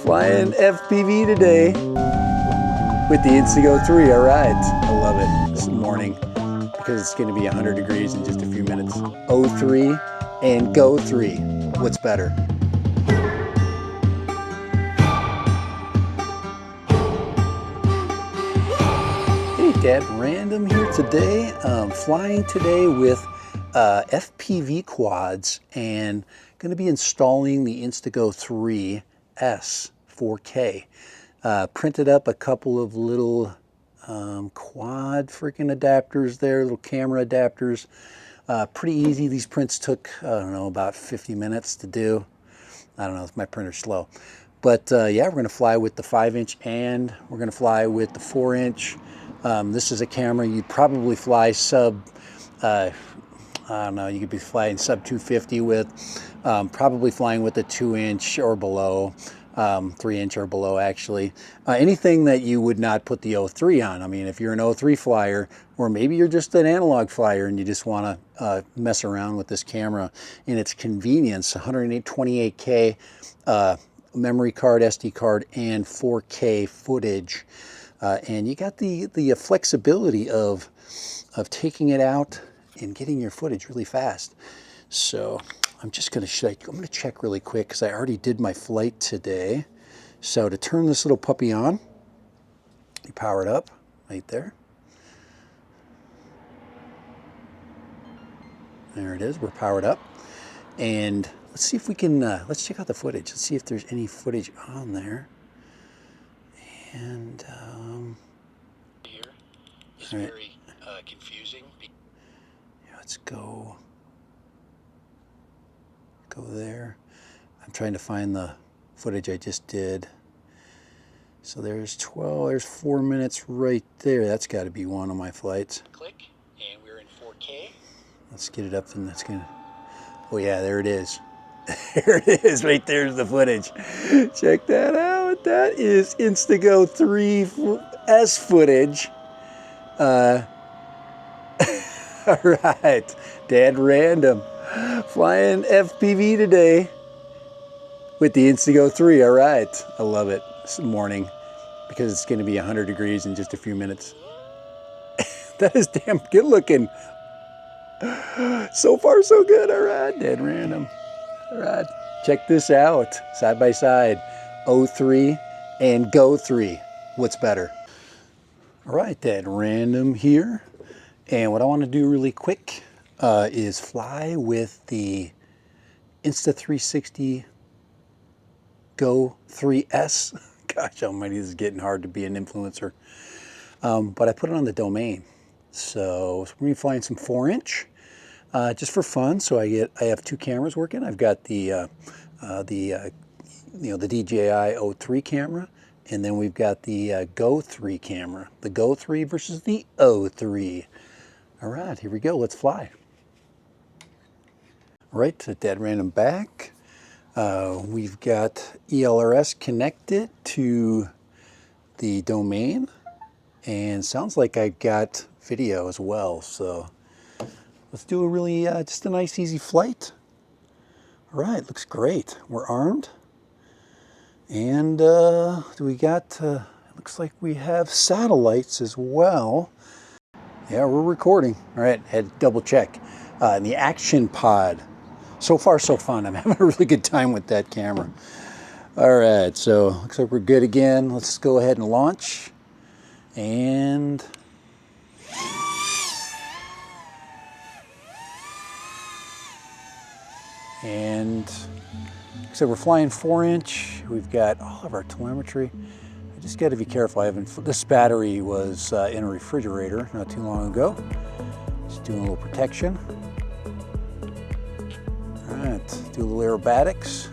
Flying FPV today with the Insta360 Go 3. All right, I love it this morning because it's going to be 100 degrees in just a few minutes. O3 and Go 3. What's better? Hey, Dad, random here today. Flying today with FPV quads and going to be installing the Insta360 Go 3S 4K. Printed up a couple of little quad freaking adapters there, little camera adapters. Pretty easy. These prints took, I don't know, about 50 minutes to do. I don't know if my printer's slow. But yeah, we're going to fly with the 5-inch and we're going to fly with the 4-inch. This is a camera you'd probably fly sub, I don't know, you could be flying sub 250 with, probably flying with a 2-inch or below, 3-inch or below actually. Anything that you would not put the O3 on. I mean, if you're an O3 flyer, or maybe you're just an analog flyer and you just want to mess around with this camera in its convenience, 128K memory card, SD card, and 4K footage. And you got the flexibility of taking it out and getting your footage really fast. So I'm just going to I'm going to check really quick because I already did my flight today. So to turn this little puppy on, you power it up right there. There it is. We're powered up. And let's see if we can, let's check out the footage. Let's see if there's any footage on there. And here is right. very confusing. Yeah, let's go there. I'm trying to find the footage I just did. So there's 4 minutes right there. That's got to be one of my flights. Click, and we're in 4K. Let's get it up and that's gonna. Oh yeah, there it is. There it is, right there's the footage. Check that out. That is Insta360 Go 3S footage. All right, Dad random. Flying FPV today with the Insta360 Go 3. All right, I love it this morning because it's going to be 100 degrees in just a few minutes. That is damn good looking. So far, so good. All right, Dad random. All right, check this out, side by side, O3 and Go 3. What's better? All right, Dad random here. And what I want to do really quick is fly with the Insta360 Go 3S. Gosh almighty, this is getting hard to be an influencer. But I put it on the domain. So we're going to be flying some 4-inch. Just for fun, so I have 2 cameras working. I've got the DJI O3 camera, and then we've got the Go 3 camera. The Go 3 versus the O3. All right, here we go. Let's fly. All right, to Dead Random back. We've got ELRS connected to the domain, and sounds like I got video as well. So let's do a really, just a nice easy flight. All right, looks great. We're armed. And we got, looks like we have satellites as well. Yeah, we're recording. All right, had to double check. In the action pod. So far, so fun. I'm having a really good time with that camera. All right, so looks like we're good again. Let's go ahead and launch. And so we're flying 4-inch. We've got all of our telemetry. I just got to be careful. This battery was in a refrigerator not too long ago. Just doing a little protection. All right, do a little aerobatics.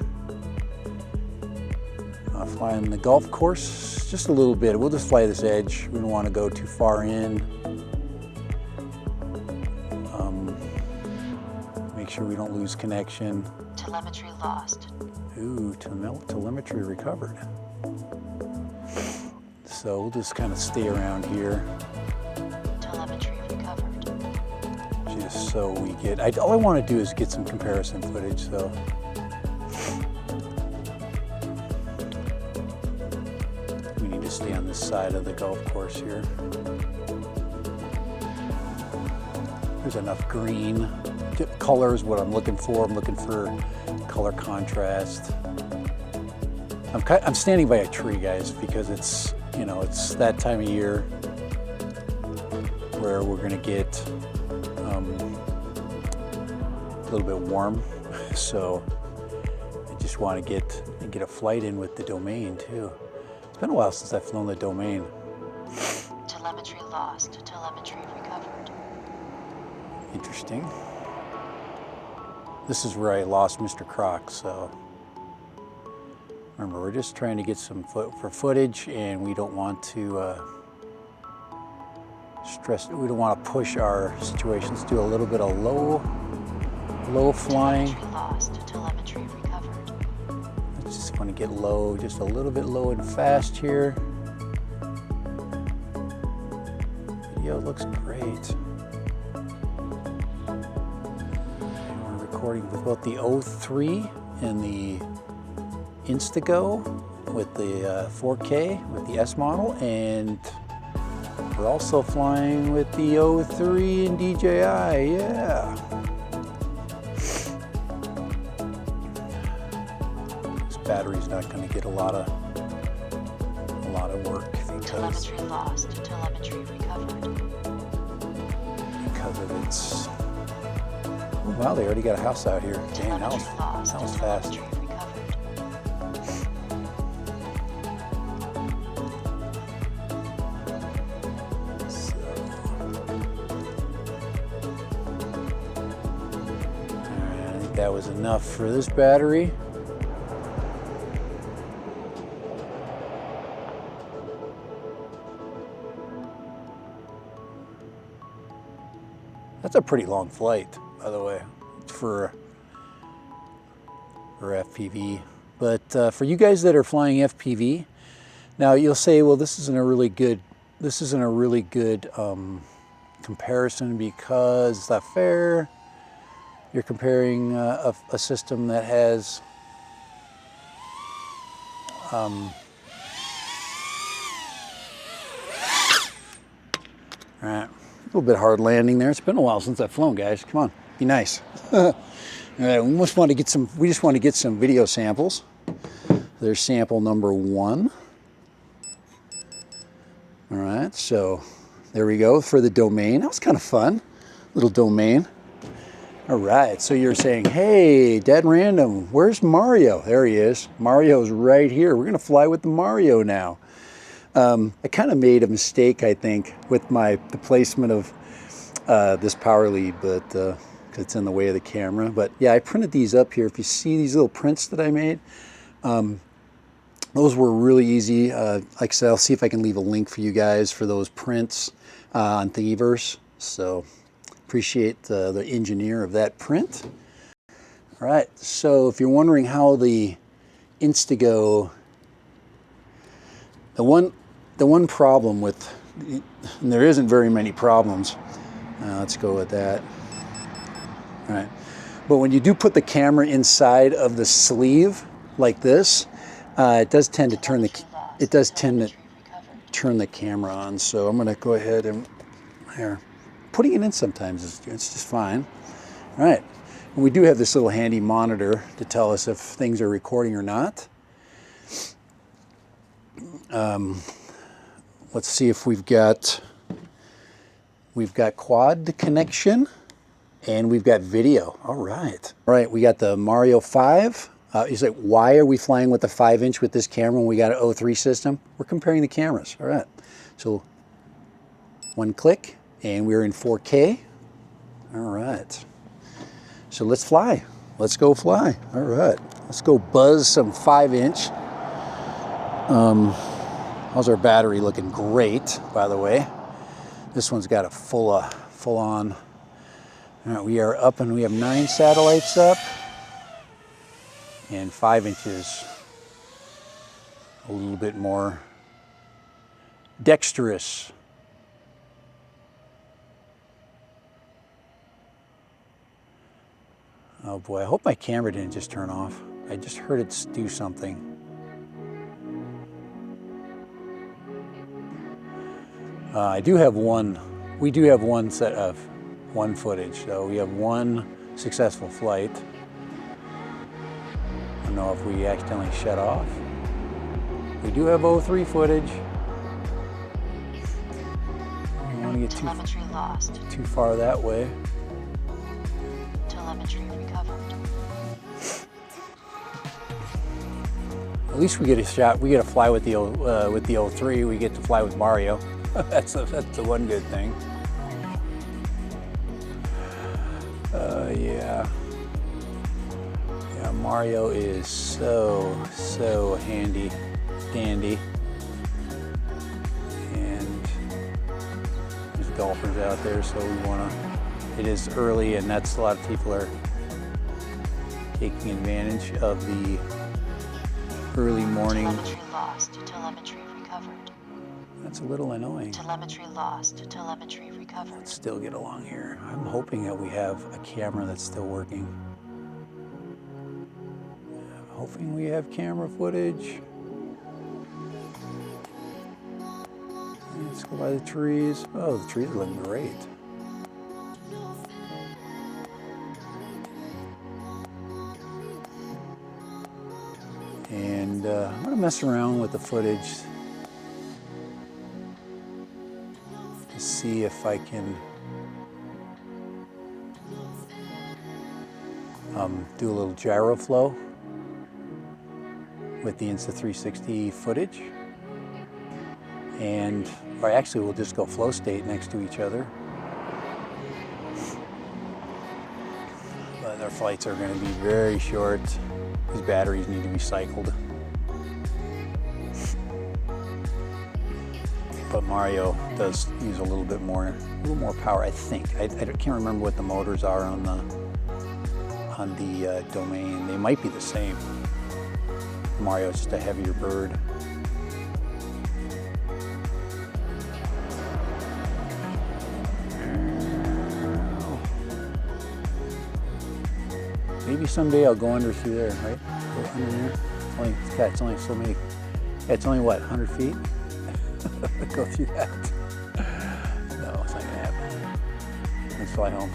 Flying the golf course just a little bit. We'll just fly this edge. We don't want to go too far in. Make sure we don't lose connection. Telemetry lost. Ooh, telemetry recovered. So we'll just kind of stay around here. Telemetry recovered. Just so we get, all I want to do is get some comparison footage, so. we need to stay on this side of the golf course here. There's enough green. Color is what I'm looking for. I'm looking for color contrast. I'm standing by a tree, guys, because it's, you know, it's that time of year where we're gonna get a little bit warm. So I just want to get a flight in with the Domain too. It's been a while since I've flown the Domain. Telemetry lost. Telemetry recovered. Interesting. This is where I lost Mr. Croc, so remember, we're just trying to get some footage, and we don't want to we don't want to push our situations. Do a little bit of low flying. Telemetry lost. Telemetry recovered. I just want to get low, just a little bit low and fast here. Video looks great. And we're recording with both the 03 and the Insta360 Go with the 4K with the S model, and we're also flying with the 03 and DJI, yeah. This battery's not going to get a lot of work because Telemetry lost. Telemetry recovered. Because of its. Oh, wow, they already got a house out here. Damn, that was fast. Telemetry recovered. That was enough for this battery. That's a pretty long flight, by the way, for FPV. But for you guys that are flying FPV, now you'll say, well, this isn't a really good comparison because it's not fair. You're comparing a system that has all right, a little bit hard landing there. It's been a while since I've flown, guys. Come on, be nice. All right, we just want to get some video samples. There's sample number 1. All right, so there we go for the Domain. That was kind of fun, little Domain. All right, so you're saying, hey, dead random, where's Mario? There he is. Mario's right here. We're gonna fly with the Mario now. I kind of made a mistake, I think, with the placement of this power lead, but cause it's in the way of the camera. But yeah, I printed these up here. If you see these little prints that I made, those were really easy. Like I said, I'll see if I can leave a link for you guys for those prints on Thingiverse. So appreciate the engineer of that print. All right, so if you're wondering how the Insta360 Go, the one problem with, and there isn't very many problems. Let's go with that. All right, but when you do put the camera inside of the sleeve like this, it does tend to turn the camera on. So I'm going to go ahead and here. Putting it in sometimes it's just fine. All right, and we do have this little handy monitor to tell us if things are recording or not. Let's see if we've got quad connection and we've got video. All right, we got the Mario 5. He's like, why are we flying with the 5-inch with this camera when we got an 03 system? We're comparing the cameras. All right, so one click. And we're in 4K. All right. So let's fly. Let's go fly. All right. Let's go buzz some 5-inch. How's our battery looking? Great, by the way. This one's got a full on. All right, we are up and we have 9 satellites up. And 5 inches. A little bit more dexterous. Oh boy, I hope my camera didn't just turn off. I just heard it do something. I do have one. We do have one set of footage. So we have one successful flight. I don't know if we accidentally shut off. We do have O3 footage. I don't want to get Telemetry lost. too far that way. Telemetry recovered. At least we get a shot. We get to fly with the O3. We get to fly with Mario. that's the one good thing. Yeah. Yeah, Mario is so handy dandy. And there's golfers out there, so we want to. It is early, and that's a lot of people are taking advantage of the early morning. Telemetry lost. Telemetry recovered. That's a little annoying. Telemetry lost. Telemetry recovered. Let's still get along here. I'm hoping that we have a camera that's still working. I'm hoping we have camera footage. Let's go by the trees. Oh, the trees are looking great. And I'm gonna mess around with the footage to see if I can do a little gyro flow with the Insta360 footage. And, or actually we'll just go flow state next to each other. But our flights are going to be very short. These batteries need to be cycled. But Mario does use a little more power, I think. I can't remember what the motors are on the domain. They might be the same. Mario's just a heavier bird. Maybe someday I'll go under through there, right? Go under there. It's only so many. Yeah, it's only what, 100 feet? Go through that. No, it's not gonna happen. Let's fly home.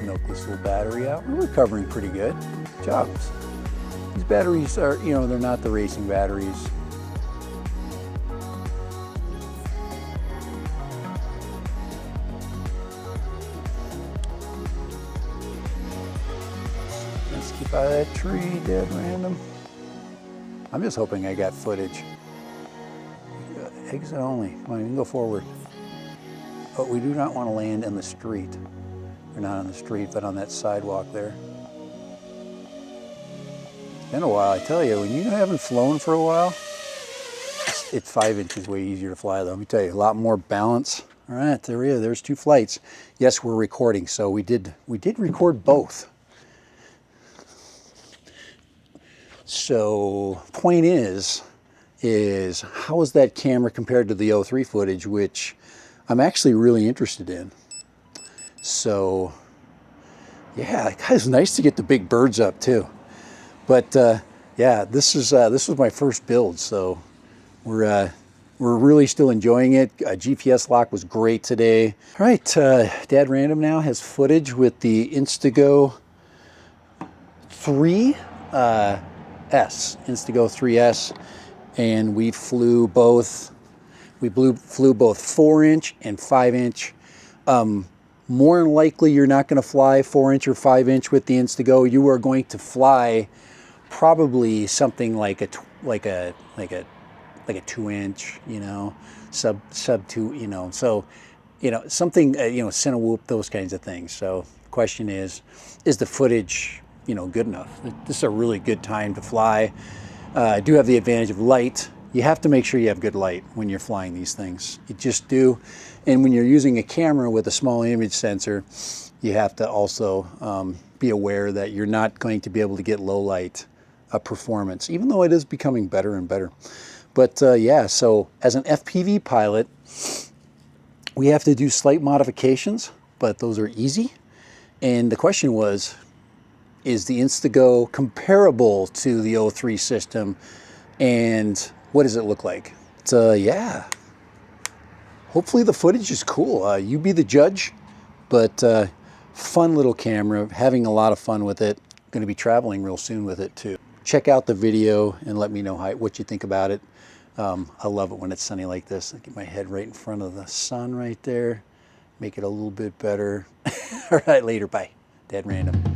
Milk this little battery out. We're recovering pretty good. Good job. These batteries are, they're not the racing batteries. Let's keep out of that tree, dead random. I'm just hoping I got footage. Exit only. Come on, you can go forward. But we do not want to land in the street. We're not on the street, but on that sidewalk there. It's been a while, I tell you. When you haven't flown for a while, it's 5 inches way easier to fly, though. Let me tell you, a lot more balance. All right, there we are. There's 2 flights. Yes, we're recording, so we did record both. So, point is how is that camera compared to the O3 footage, which I'm actually really interested in. So, yeah, it was nice to get the big birds up too. But yeah, this was my first build, so we're really still enjoying it. GPS lock was great today. All right, Dad Random now has footage with the Instago 3S, Instago 3S, and we flew both 4-inch and 5-inch. More than likely, you're not going to fly 4-inch or 5-inch with the Instago. You are going to fly probably something like a 2-inch, sub 2, so, something, Cinewhoop, those kinds of things. So, the question is the footage, good enough? This is a really good time to fly. I do have the advantage of light. You have to make sure you have good light when you're flying these things. You just do. And when you're using a camera with a small image sensor, you have to also be aware that you're not going to be able to get low light performance, even though it is becoming better and better. But yeah, so as an FPV pilot, we have to do slight modifications, but those are easy. And the question was, is the Instago comparable to the O3 system, and what does it look like? But yeah, hopefully the footage is cool. You be the judge, but fun little camera, having a lot of fun with it. Going to be traveling real soon with it too. Check out the video and let me know what you think about it. I love it when it's sunny like this. I get my head right in front of the sun right there. Make it a little bit better. All right, later, bye. Dead random.